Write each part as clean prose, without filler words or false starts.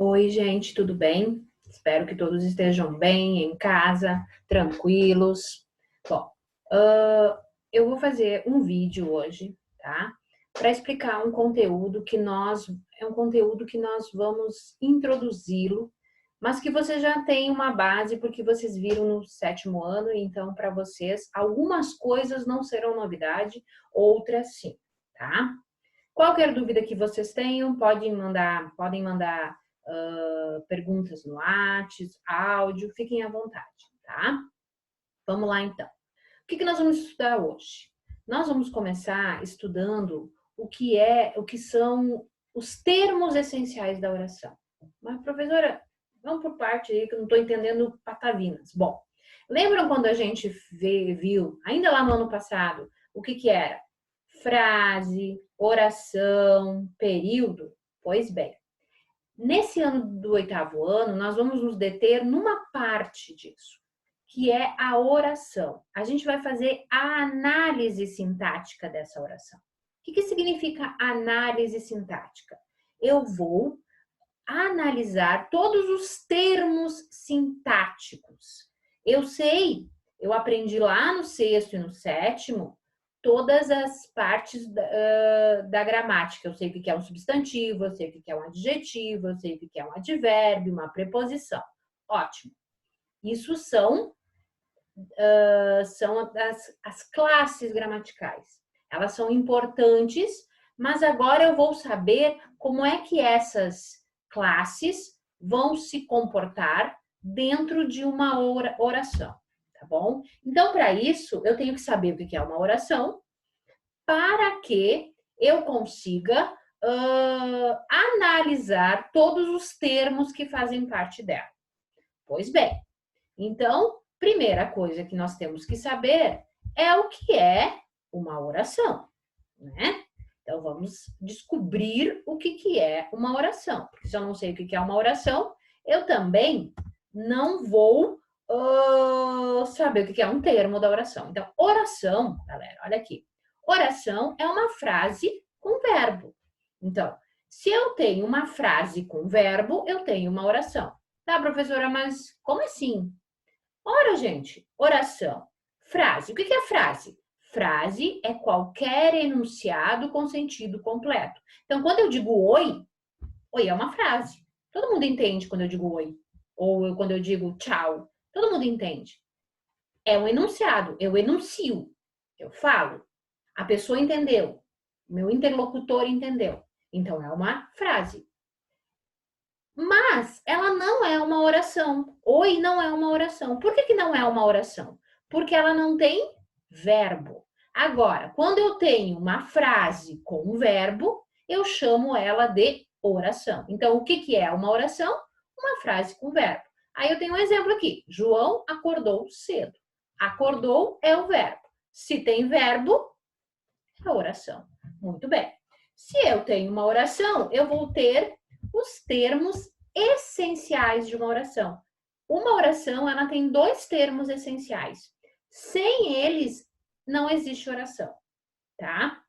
Oi, gente, tudo bem? Espero que todos estejam bem, em casa, tranquilos. Bom, ah, eu vou fazer um vídeo hoje, tá? Para explicar um conteúdo que nós vamos introduzi-lo, mas que você já tem uma base porque vocês viram no sétimo ano, então para vocês algumas coisas não serão novidade, outras sim, tá? Qualquer dúvida que vocês tenham, podem mandar perguntas no WhatsApp, áudio, fiquem à vontade, tá? Vamos lá então. O que nós vamos estudar hoje? Nós vamos começar estudando o que são os termos essenciais da oração. Mas, professora, vamos por parte aí que eu não estou entendendo patavinas. Bom, lembram quando a gente viu, ainda lá no ano passado, o que era? Frase, oração, período? Pois bem, nesse ano do oitavo ano, nós vamos nos deter numa parte disso, que é a oração. A gente vai fazer a análise sintática dessa oração. O que significa análise sintática? Eu vou analisar todos os termos sintáticos. Eu sei, eu aprendi lá no sexto e no sétimo, todas as partes da gramática. Eu sei o que é um substantivo, eu sei o que é um adjetivo, eu sei o que é um advérbio, uma preposição. Ótimo. Isso são as classes gramaticais. Elas são importantes, mas agora eu vou saber como é que essas classes vão se comportar dentro de uma oração, tá bom? Então, para isso, eu tenho que saber o que é uma oração para que eu consiga analisar todos os termos que fazem parte dela. Pois bem, então, primeira coisa que nós temos que saber é o que é uma oração, né? Então, vamos descobrir o que é uma oração. Porque se eu não sei o que é uma oração, eu também não vou saber o que é um termo da oração. Então, oração, galera, olha aqui. Oração é uma frase com verbo. Então, se eu tenho uma frase com verbo, eu tenho uma oração. Tá, professora, mas como assim? Ora, gente, oração. Frase. O que é frase? Frase é qualquer enunciado com sentido completo. Então, quando eu digo oi, oi é uma frase. Todo mundo entende quando eu digo oi. Ou quando eu digo tchau. Todo mundo entende. É um enunciado. Eu enuncio. Eu falo. A pessoa entendeu. O meu interlocutor entendeu. Então, é uma frase. Mas ela não é uma oração. Oi não é uma oração. Por que não é uma oração? Porque ela não tem verbo. Agora, quando eu tenho uma frase com um verbo, eu chamo ela de oração. Então, o que é uma oração? Uma frase com verbo. Aí eu tenho um exemplo aqui. João acordou cedo. Acordou é o verbo. Se tem verbo, é oração. Muito bem. Se eu tenho uma oração, eu vou ter os termos essenciais de uma oração. Uma oração, ela tem dois termos essenciais. Sem eles, não existe oração, tá?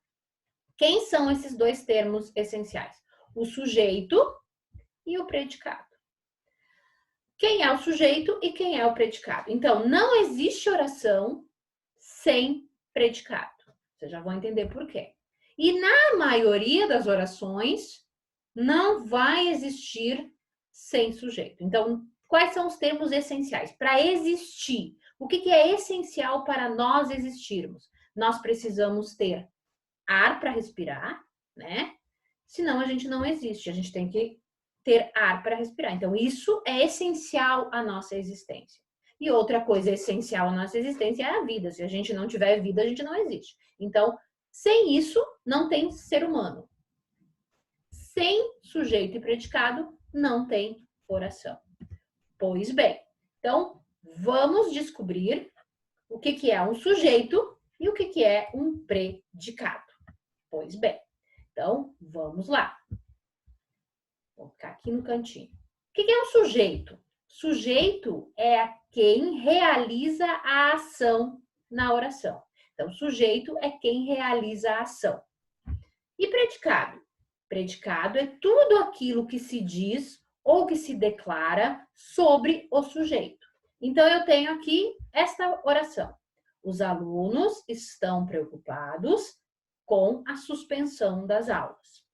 Quem são esses dois termos essenciais? O sujeito e o predicado. Quem é o sujeito e quem é o predicado? Então, não existe oração sem predicado. Vocês já vão entender por quê. E na maioria das orações, não vai existir sem sujeito. Então, quais são os termos essenciais? Para existir, o que é essencial para nós existirmos? Nós precisamos ter ar para respirar, né? Senão a gente não existe, a gente tem que ter ar para respirar. Então, isso é essencial à nossa existência. E outra coisa essencial à nossa existência é a vida. Se a gente não tiver vida, a gente não existe. Então, sem isso, não tem ser humano. Sem sujeito e predicado, não tem oração. Pois bem, então vamos descobrir o que é um sujeito e o que é um predicado. Pois bem, então vamos lá. Vou ficar aqui no cantinho. O que é um sujeito? Sujeito é quem realiza a ação na oração. Então, sujeito é quem realiza a ação. E predicado? Predicado é tudo aquilo que se diz ou que se declara sobre o sujeito. Então, eu tenho aqui esta oração. Os alunos estão preocupados com a suspensão das aulas.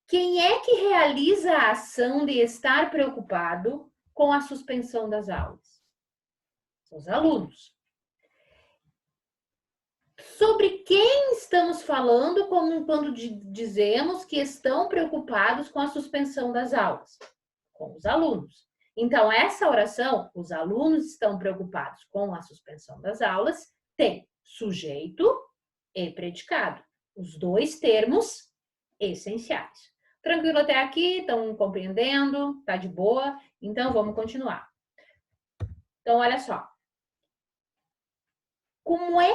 Quem é que realiza a ação de estar preocupado com a suspensão das aulas? São os alunos. Sobre quem estamos falando quando dizemos que estão preocupados com a suspensão das aulas? Com os alunos. Então, essa oração, os alunos estão preocupados com a suspensão das aulas, tem sujeito e predicado. Os dois termos essenciais. Tranquilo até aqui? Estão compreendendo? Tá de boa? Então, vamos continuar. Então, olha só. Como é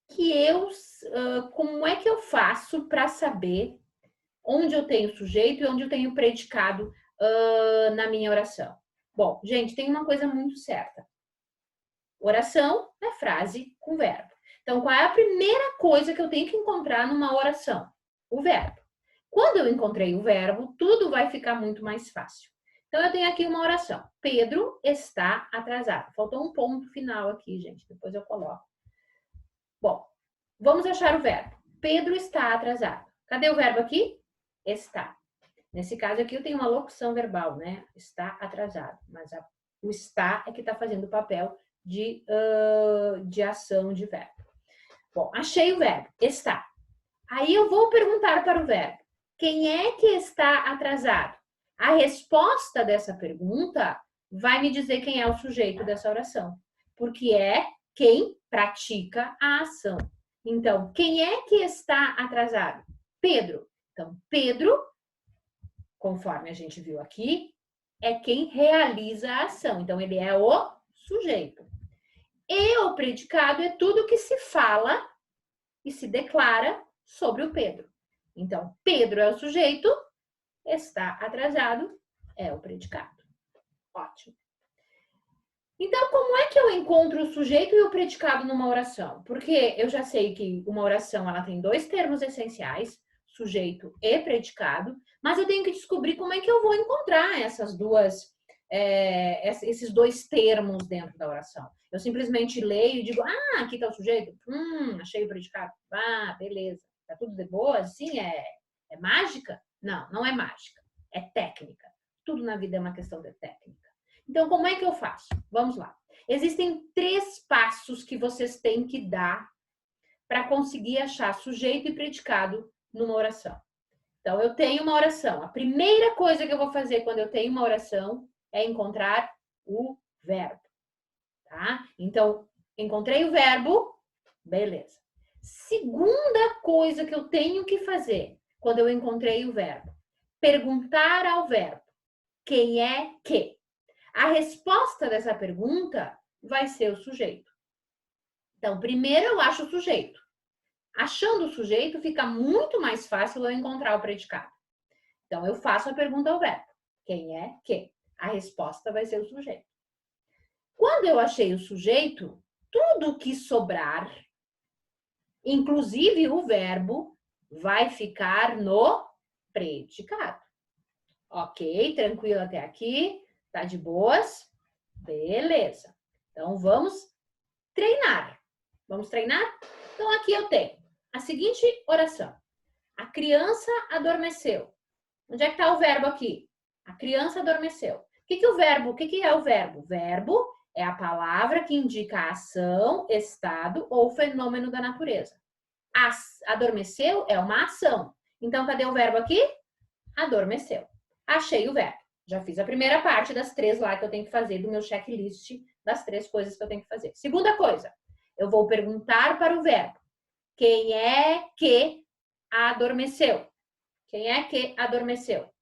que eu faço para saber onde eu tenho sujeito e onde eu tenho predicado na minha oração? Bom, gente, tem uma coisa muito certa. Oração é frase com verbo. Então, qual é a primeira coisa que eu tenho que encontrar numa oração? O verbo. Quando eu encontrei o verbo, tudo vai ficar muito mais fácil. Então, eu tenho aqui uma oração. Pedro está atrasado. Faltou um ponto final aqui, gente. Depois eu coloco. Bom, vamos achar o verbo. Pedro está atrasado. Cadê o verbo aqui? Está. Nesse caso aqui eu tenho uma locução verbal, né? Está atrasado. Mas o está é que está fazendo o papel de ação de verbo. Bom, achei o verbo. Está. Aí eu vou perguntar para o verbo. Quem é que está atrasado? A resposta dessa pergunta vai me dizer quem é o sujeito dessa oração. Porque é quem pratica a ação. Então, quem é que está atrasado? Pedro. Então, Pedro, conforme a gente viu aqui, é quem realiza a ação. Então, ele é o sujeito. E o predicado é tudo que se fala e se declara sobre o Pedro. Então, Pedro é o sujeito, está atrasado é o predicado. Ótimo. Então, como é que eu encontro o sujeito e o predicado numa oração? Porque eu já sei que uma oração ela tem dois termos essenciais, sujeito e predicado, mas eu tenho que descobrir como é que eu vou encontrar esses dois termos dentro da oração. Eu simplesmente leio e digo, aqui está o sujeito, achei o predicado, beleza, tá tudo de boa, assim, é mágica? Não, não é mágica, é técnica. Tudo na vida é uma questão de técnica. Então, como é que eu faço? Vamos lá. Existem 3 passos que vocês têm que dar para conseguir achar sujeito e predicado numa oração. Então, eu tenho uma oração. A primeira coisa que eu vou fazer quando eu tenho uma oração é encontrar o verbo. Tá? Então, encontrei o verbo, beleza. Segunda coisa que eu tenho que fazer quando eu encontrei o verbo, perguntar ao verbo quem é que. A resposta dessa pergunta vai ser o sujeito. Então, primeiro eu acho o sujeito. Achando o sujeito, fica muito mais fácil eu encontrar o predicado. Então, eu faço a pergunta ao verbo. Quem é que? A resposta vai ser o sujeito. Quando eu achei o sujeito, tudo que sobrar, inclusive o verbo, vai ficar no predicado. Ok, tranquilo até aqui? Tá de boas? Beleza. Então, vamos treinar. Vamos treinar? Então, aqui eu tenho a seguinte oração. A criança adormeceu. Onde é que está o verbo aqui? A criança adormeceu. O que é o verbo? O verbo é a palavra que indica a ação, estado ou fenômeno da natureza. Adormeceu é uma ação. Então, cadê o verbo aqui? Adormeceu. Achei o verbo. Já fiz a primeira parte das 3 lá que eu tenho que fazer do meu checklist das 3 coisas que eu tenho que fazer. Segunda coisa, eu vou perguntar para o verbo. Quem é que adormeceu? Quem é que adormeceu?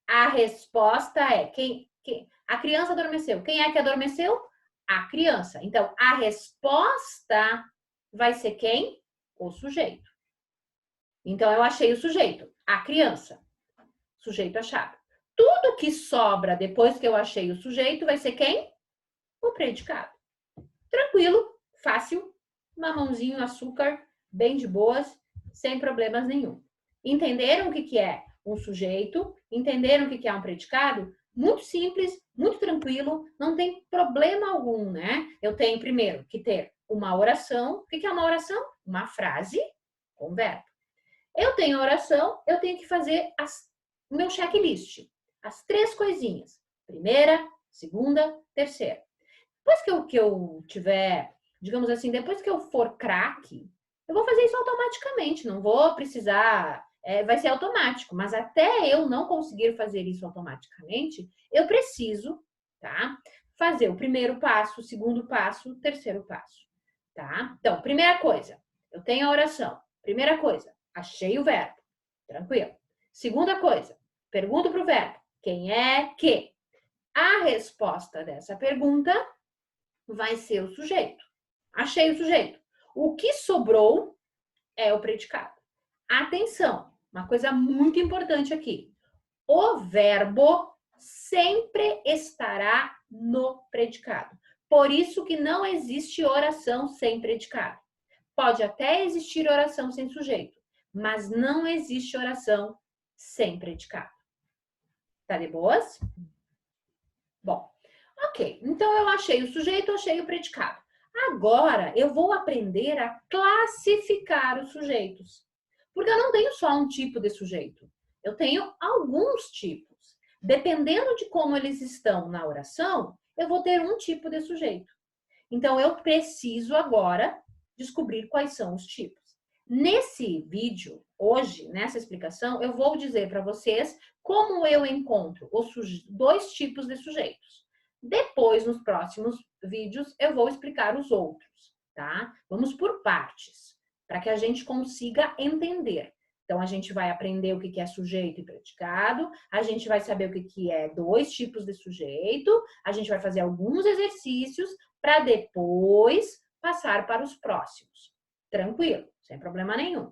A resposta é a criança adormeceu. Quem é que adormeceu? A criança. Então, a resposta vai ser quem? O sujeito. Então, eu achei o sujeito. A criança. Sujeito achado. Tudo que sobra depois que eu achei o sujeito vai ser quem? O predicado. Tranquilo, fácil, mamãozinho, açúcar, bem de boas, sem problemas nenhum. Entenderam o que é um sujeito, entenderam o que é um predicado? Muito simples, muito tranquilo, não tem problema algum, né? Eu tenho primeiro que ter uma oração. O que é uma oração? Uma frase com verbo. Eu tenho a oração, eu tenho que fazer o meu checklist. As 3 coisinhas. Primeira, segunda, terceira. Depois que eu tiver, digamos assim, depois que eu for craque, eu vou fazer isso automaticamente, não vou precisar, vai ser automático, mas até eu não conseguir fazer isso automaticamente, eu preciso, tá? Fazer o primeiro passo, o segundo passo, o terceiro passo, tá? Então, primeira coisa, eu tenho a oração. Primeira coisa, achei o verbo, tranquilo. Segunda coisa, pergunto para o verbo, quem é que? A resposta dessa pergunta vai ser o sujeito. Achei o sujeito. O que sobrou é o predicado. Atenção, uma coisa muito importante aqui. O verbo sempre estará no predicado. Por isso que não existe oração sem predicado. Pode até existir oração sem sujeito, mas não existe oração sem predicado. Tá de boas? Bom, ok. Então eu achei o sujeito, achei o predicado. Agora eu vou aprender a classificar os sujeitos. Porque eu não tenho só um tipo de sujeito. Eu tenho alguns tipos. Dependendo de como eles estão na oração, eu vou ter um tipo de sujeito. Então eu preciso agora descobrir quais são os tipos. Nesse vídeo, hoje, nessa explicação, eu vou dizer para vocês como eu encontro os 2 tipos de sujeitos. Depois, nos próximos vídeos, eu vou explicar os outros, tá? Vamos por partes, para que a gente consiga entender. Então, a gente vai aprender o que é sujeito e predicado, a gente vai saber o que é 2 tipos de sujeito, a gente vai fazer alguns exercícios para depois passar para os próximos. Tranquilo, sem problema nenhum.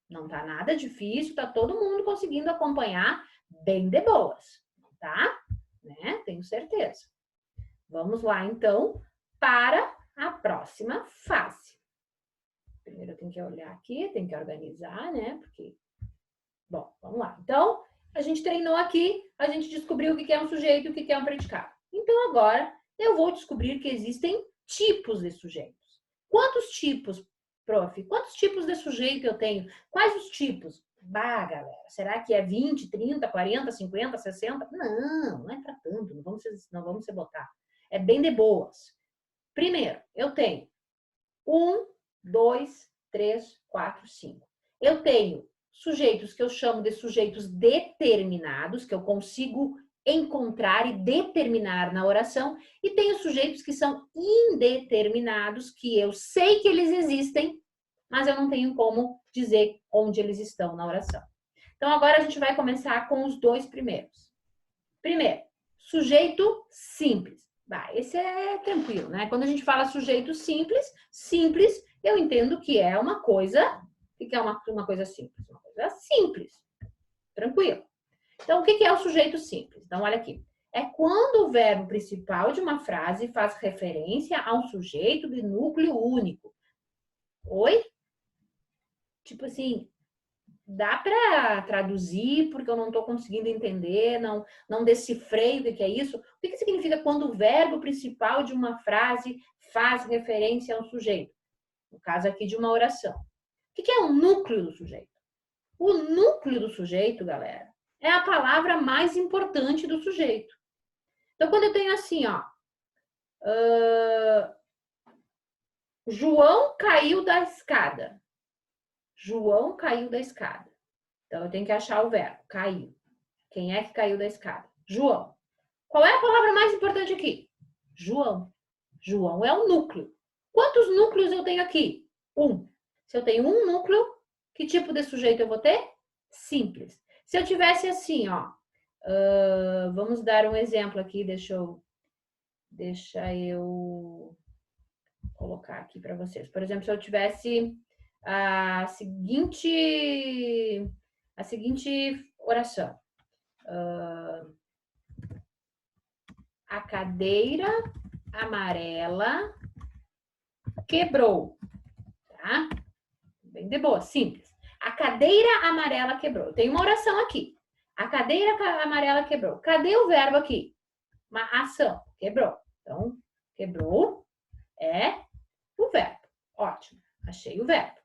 Não tá nada difícil, tá todo mundo conseguindo acompanhar bem de boas, tá? Né? Tenho certeza. Vamos lá, então, para a próxima fase. Primeiro eu tenho que olhar aqui, tenho que organizar, né? Porque, bom, vamos lá. Então, a gente treinou aqui, a gente descobriu o que é um sujeito e o que é um predicado. Então, agora, eu vou descobrir que existem tipos de sujeitos. Quantos tipos, prof? Quantos tipos de sujeito eu tenho? Quais os tipos? Bah, galera, será que é 20, 30, 40, 50, 60? Não é para tanto, não vamos se botar. É bem de boas. Primeiro, eu tenho 1, 2, 3, 4, 5. Eu tenho sujeitos que eu chamo de sujeitos determinados, que eu consigo encontrar e determinar na oração, e tenho sujeitos que são indeterminados, que eu sei que eles existem, mas eu não tenho como dizer onde eles estão na oração. Então, agora a gente vai começar com os 2 primeiros. Primeiro, sujeito simples. Esse é tranquilo, né? Quando a gente fala sujeito simples, eu entendo que é uma coisa. O que é uma coisa simples? Uma coisa simples. Tranquilo. Então, o que é o sujeito simples? Então, olha aqui. É quando o verbo principal de uma frase faz referência a um sujeito de núcleo único. Oi? Tipo assim, dá para traduzir, porque eu não estou conseguindo entender, não decifrei o que é isso. O que significa quando o verbo principal de uma frase faz referência a um sujeito? No caso aqui de uma oração. O que é o núcleo do sujeito? O núcleo do sujeito, galera, é a palavra mais importante do sujeito. Então, quando eu tenho assim, ó, João caiu da escada. João caiu da escada. Então, eu tenho que achar o verbo, caiu. Quem é que caiu da escada? João. Qual é a palavra mais importante aqui? João. João é o núcleo. Quantos núcleos eu tenho aqui? 1. Se eu tenho um núcleo, que tipo de sujeito eu vou ter? Simples. Se eu tivesse assim, ó, vamos dar um exemplo aqui, deixa eu colocar aqui para vocês. Por exemplo, se eu tivesse a seguinte oração. A cadeira amarela quebrou, tá? Bem de boa, simples. A cadeira amarela quebrou. Eu tenho uma oração aqui. A cadeira amarela quebrou. Cadê o verbo aqui? Uma ação. Quebrou. Então, quebrou é o verbo. Ótimo. Achei o verbo.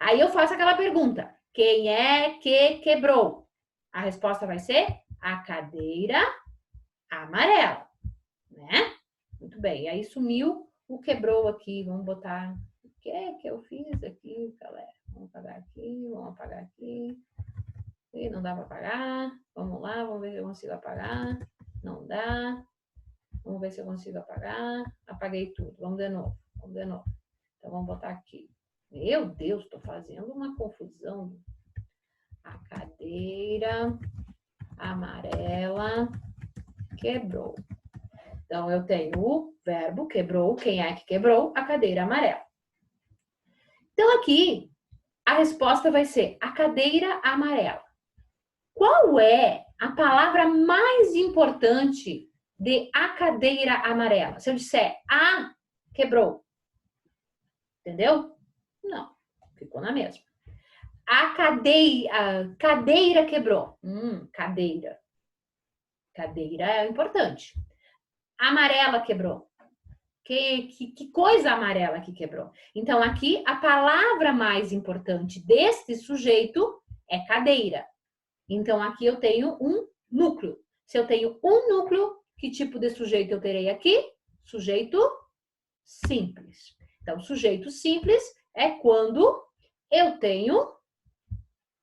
Aí eu faço aquela pergunta. Quem é que quebrou? A resposta vai ser a cadeira amarela, né? Muito bem. Aí sumiu o quebrou aqui. Vamos botar... O que é que eu fiz aqui, galera? Vamos apagar aqui, vamos apagar aqui. E não dá para apagar. Vamos lá, vamos ver se eu consigo apagar. Não dá. Vamos ver se eu consigo apagar. Apaguei tudo. Vamos de novo. Vamos de novo. Então, vamos botar aqui. Meu Deus, estou fazendo uma confusão. A cadeira amarela quebrou. Então, eu tenho o verbo quebrou. Quem é que quebrou? A cadeira amarela. Então, aqui, a resposta vai ser a cadeira amarela. Qual é a palavra mais importante de a cadeira amarela? Se eu disser a quebrou, entendeu? Não, ficou na mesma. A cadeira quebrou. Cadeira. Cadeira é importante. Amarela quebrou. Que coisa amarela que quebrou? Então, aqui, a palavra mais importante deste sujeito é cadeira. Então, aqui eu tenho um núcleo. Se eu tenho um núcleo, que tipo de sujeito eu terei aqui? Sujeito simples. Então, sujeito simples é quando eu tenho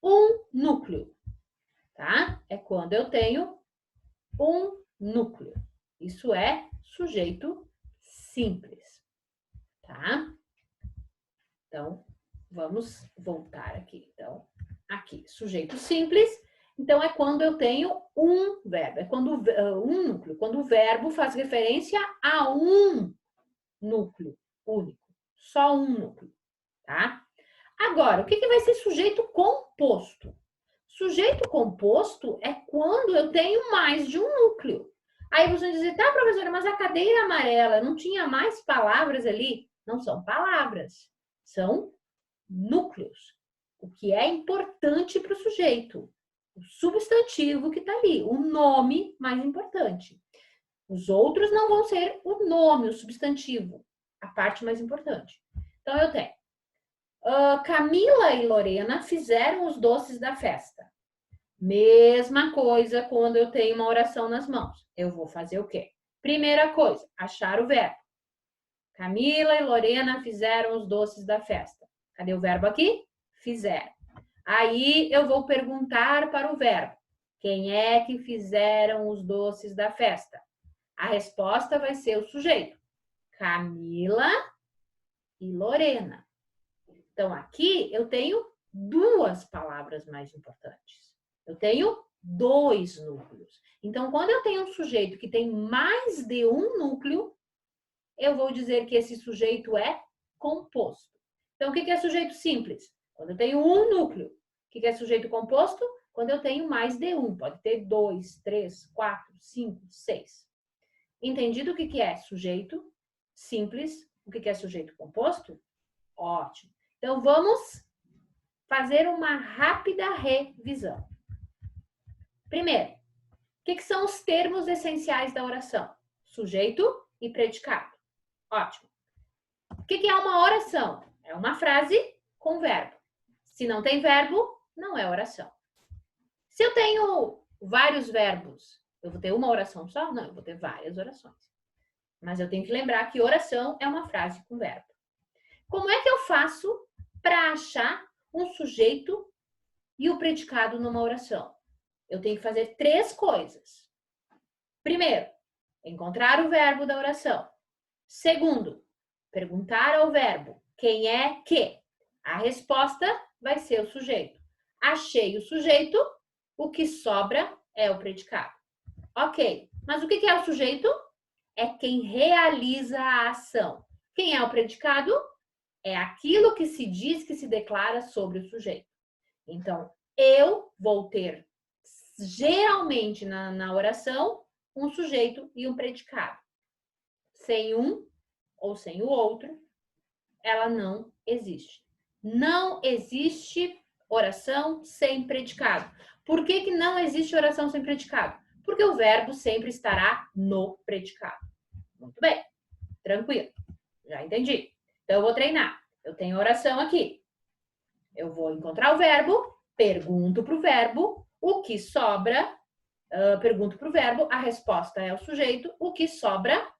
um núcleo, tá? É quando eu tenho um núcleo. Isso é sujeito simples, tá? Então, vamos voltar aqui. Então, aqui, sujeito simples. Então, é quando eu tenho um verbo, é quando um núcleo, quando o verbo faz referência a um núcleo único, só um núcleo, tá? Agora, o que vai ser sujeito composto? Sujeito composto é quando eu tenho mais de um núcleo. Aí você vai dizer, tá, professora, mas a cadeira amarela não tinha mais palavras ali? Não são palavras, são núcleos. O que é importante para o sujeito. O substantivo que está ali, o nome mais importante. Os outros não vão ser o nome, o substantivo, a parte mais importante. Então, eu tenho Camila e Lorena fizeram os doces da festa. Mesma coisa quando eu tenho uma oração nas mãos. Eu vou fazer o quê? Primeira coisa, achar o verbo. Camila e Lorena fizeram os doces da festa. Cadê o verbo aqui? Fizeram. Aí eu vou perguntar para o verbo. Quem é que fizeram os doces da festa? A resposta vai ser o sujeito. Camila e Lorena. Então, aqui eu tenho duas palavras mais importantes. Eu tenho dois núcleos. Então, quando eu tenho um sujeito que tem mais de um núcleo, eu vou dizer que esse sujeito é composto. Então, o que é sujeito simples? Quando eu tenho um núcleo. O que é sujeito composto? Quando eu tenho mais de um. Pode ter 2, 3, 4, 5, 6. Entendido o que é sujeito simples? O que é sujeito composto? Ótimo. Então, vamos fazer uma rápida revisão. Primeiro, o que são os termos essenciais da oração? Sujeito e predicado. Ótimo. O que é uma oração? É uma frase com verbo. Se não tem verbo, não é oração. Se eu tenho vários verbos, eu vou ter uma oração só? Não, eu vou ter várias orações. Mas eu tenho que lembrar que oração é uma frase com verbo. Como é que eu faço para achar um sujeito e o predicado numa oração? Eu tenho que fazer três coisas. Primeiro, encontrar o verbo da oração. Segundo, perguntar ao verbo quem é que. A resposta vai ser o sujeito. Achei o sujeito, o que sobra é o predicado. Ok, mas o que é o sujeito? É quem realiza a ação. Quem é o predicado? É aquilo que se diz, que se declara sobre o sujeito. Então, eu vou ter, geralmente na oração, um sujeito e um predicado. Sem um ou sem o outro, ela não existe. Não existe oração sem predicado. Por que que não existe oração sem predicado? Porque o verbo sempre estará no predicado. Muito bem, tranquilo, já entendi. Então, eu vou treinar. Eu tenho oração aqui. Eu vou encontrar o verbo, pergunto para o verbo, o que sobra, pergunto para o verbo, a resposta é o sujeito, o que sobra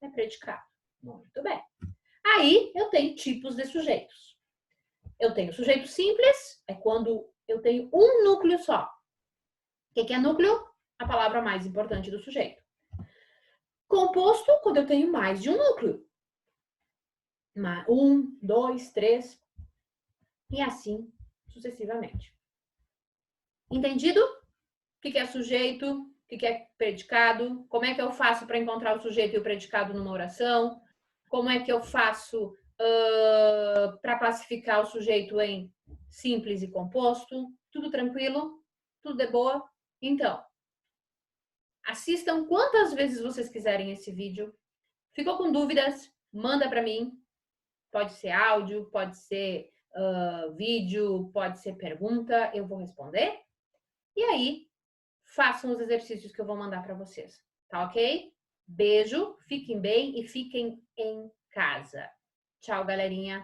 é predicado. Muito bem. Aí, eu tenho tipos de sujeitos. Eu tenho sujeito simples, é quando eu tenho um núcleo só. O que é núcleo? A palavra mais importante do sujeito. Composto, quando eu tenho mais de um núcleo. Um, dois, três, e assim sucessivamente. Entendido? O que é sujeito? O que é predicado? Como é que eu faço para encontrar o sujeito e o predicado numa oração? Como é que eu faço para classificar o sujeito em simples e composto? Tudo tranquilo? Tudo de boa? Então, assistam quantas vezes vocês quiserem esse vídeo. Ficou com dúvidas? Manda para mim. Pode ser áudio, pode ser vídeo, pode ser pergunta, eu vou responder. E aí, façam os exercícios que eu vou mandar para vocês. Tá ok? Beijo, fiquem bem e fiquem em casa. Tchau, galerinha.